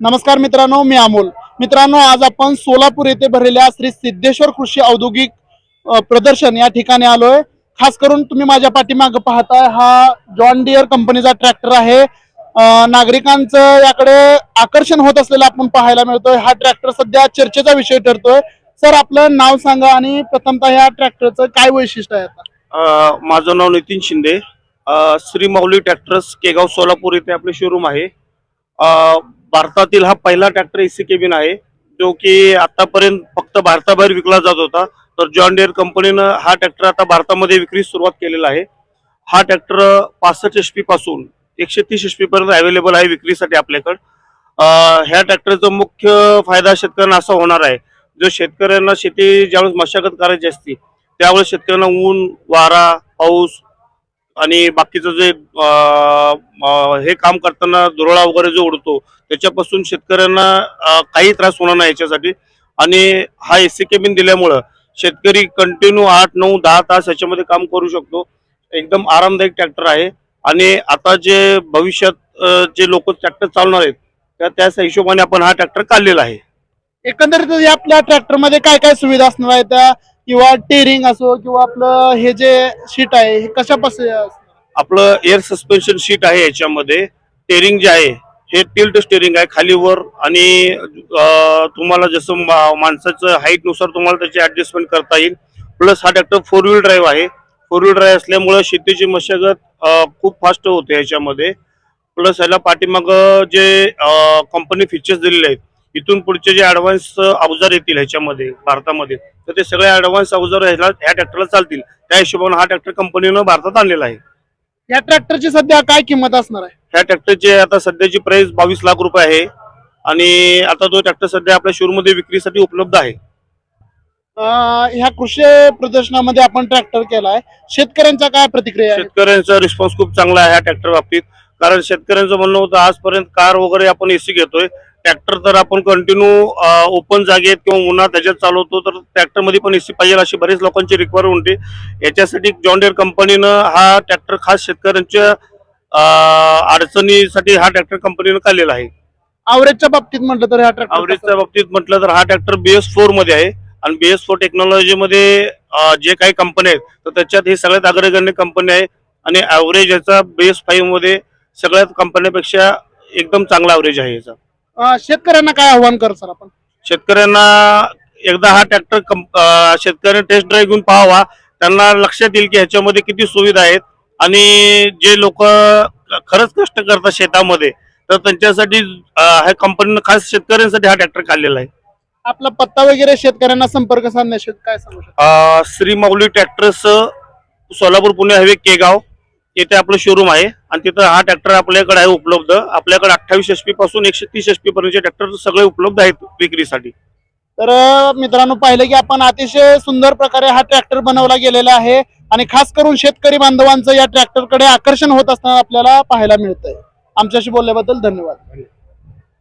नमस्कार मित्रांनो, मी अमोल. मित्रांनो, आज आपण सोलापूर येथे भरलेल्या श्री सिद्धेश्वर कृषी औद्योगिक प्रदर्शन या ठिकाणी आलोय. खास करून तुम्ही माझ्या पाठीमागे पाहताय हा जॉन डियर कंपनीचा ट्रॅक्टर आहे. नागरिकांचं याकडे आकर्षण होत असलेलं आपण पाहायला मिळतोय. हा ट्रॅक्टर सध्या चर्चेचा विषय ठरतोय. सर, आपलं नाव सांगा आणि प्रथमतः या ट्रॅक्टरचं काय वैशिष्ट्य आहे? आता माझं नाव नितीन शिंदे. श्री माऊली ट्रॅक्टर्स केगाव सोलापूर येथे आपले शोरूम आहे. भारतातील हा पहिला ट्रॅक्टर एसी केबिन आहे जो की आतापर्यंत फक्त भारताबाहेर विकला जात होता. तर जॉन डियर कंपनीनं हा ट्रॅक्टर आता भारतामध्ये विक्रीस सुरुवात केलेला आहे. हा ट्रॅक्टर 65 HP पासून 130 HP पर्यंत अवेलेबल आहे विक्रीसाठी आपल्याकडे. ह्या ट्रॅक्टरचा मुख्य फायदा शेतकऱ्यांना असा होणार आहे, जो शेतकऱ्यांना शेती ज्यावेळेस मशागत करायची असते त्यावेळेस शेतकऱ्यांना ऊन, वारा, पाऊस आणि बाकीचं जे हे काम करताना धुरळा वगैरे जो उडतो त्याच्यापासून शेतकऱ्यांना काही त्रास होणार नाही याच्यासाठी. आणि हा एसी केबिन दिल्यामुळं शेतकरी कंटिन्यू 8, 9, 10 तास याच्यामध्ये काम करू शकतो. एकदम आरामदायक ट्रॅक्टर आहे. आणि आता जे भविष्यात जे लोक ट्रॅक्टर चालवणार आहेत त्याच हिशोबाने आपण हा ट्रॅक्टर काढलेला आहे. एकंदरीत आपल्या ट्रॅक्टर मध्ये काय काय सुविधा असणार आहेत, किंवा टेरिंग असो किंवा आपलं हे जे शीट आहे हे कशापासून? आपलं एअर सस्पेन्शन शीट आहे. याच्यामध्ये टेरिंग जे आहे हे टिल्ट स्टेरिंग आहे, खाली वर. आणि तुम्हाला जसं माणसाचं हाईट नुसार तुम्हाला त्याची ऍडजस्टमेंट करता येईल. प्लस हा ट्रॅक्टर 4 व्हील ड्राईव्ह आहे. 4 व्हील ड्राईव्ह असल्यामुळे शेतीची मशागत खूप फास्ट होते याच्यामध्ये. प्लस याला पाठीमाग जे कंपनी फीचर्स दिलेले आहेत, इथून पुढचे जे ऍडव्हान्स अवजार येतील ह्याच्यामध्ये भारतामध्ये, तर ते सगळे ऍडव्हान्स अवजार ह्या ट्रॅक्टरला चालतील. त्या हिशोबाने हा ट्रॅक्टर कंपनीनं भारतात आणलेला आहे. या ट्रॅक्टरची सध्या काय किंमत असणार आहे? ह्या ट्रॅक्टरची आता सध्याची प्राइस 22 लाख रुपये आहे. आणि आता तो ट्रॅक्टर सध्या आपल्या शोरूम मध्ये विक्रीसाठी उपलब्ध आहे. ह्या कृषी प्रदर्शनामध्ये आपण ट्रॅक्टर केलाय, शेतकऱ्यांच्या काय प्रतिक्रिया आहे? शेतकऱ्यांचा रिस्पॉन्स खूप चांगला आहे ह्या ट्रॅक्टर बाबतीत. कारण शेतकऱ्यांचं म्हणणं होतं आजपर्यंत कार वगैरे आपण एसी घेतोय, ट्रॅक्टर तर आपण कंटिन्यू ओपन जागेत किंवा उन्हात त्याच्यात चालवतो, तर ट्रॅक्टर मध्ये पण एसी पाहिजे अशी बरेच लोकांची रिक्वायरमेंट होती. याच्यासाठी जॉन डियर कंपनीनं हा ट्रॅक्टर खास शेतकऱ्यांच्या अडचणीसाठी हा ट्रॅक्टर कंपनीनं काढलेला आहे. ॲव्हरेजच्या बाबतीत म्हटलं तर ह्या ट्रॅक्टर ॲव्हरेजच्या बाबतीत म्हटलं तर हा ट्रॅक्टर BS4 मध्ये आहे. आणि BS4 टेक्नॉलॉजी मध्ये जे काही कंपनी आहेत तर त्याच्यात ही सगळ्यात अग्रगण्य कंपनी आहे. आणि ॲव्हरेज याचा BS5 मध्ये सगळ्यात कंपन्यांपेक्षा एकदम चांगला ॲव्हरेज आहे याचा. शेतकऱ्यांना काय आव्हान कर सर आपण? शेतकऱ्यांना एकदा हा ट्रॅक्टर शेतकऱ्यांनी टेस्ट ड्राईव्ह घेऊन पाहावा. त्यांना लक्षात येईल की ह्याच्यामध्ये किती सुविधा आहेत. आणि जे लोक खरंच कष्ट करतात शेतामध्ये, तर त्यांच्यासाठी ह्या कंपनीनं खास शेतकऱ्यांसाठी हा ट्रॅक्टर काढलेला आहे. आपला पत्ता वगैरे शेतकऱ्यांना संपर्क साधण्यासाठी काय सांगू शकता? श्री माऊली ट्रॅक्टर्स, सोलापूर पुणे हायवे केगाव येथे आपलं शोरूम आहे. आणि तिथं हा ट्रॅक्टर आपल्याकडे आहे उपलब्ध. आपल्याकडे 28 HP पासून 130 HP पर्यंतचे ट्रॅक्टर सगळे उपलब्ध आहेत विक्रीसाठी. तर मित्रांनो, पाहिलं की आपण अतिशय सुंदर प्रकारे हा ट्रॅक्टर बनवला गेलेला आहे. आणि खास करून शेतकरी बांधवांचं या ट्रॅक्टरकडे आकर्षण होत असताना आपल्याला पाहायला मिळतंय. आमच्याशी बोलल्याबद्दल धन्यवाद.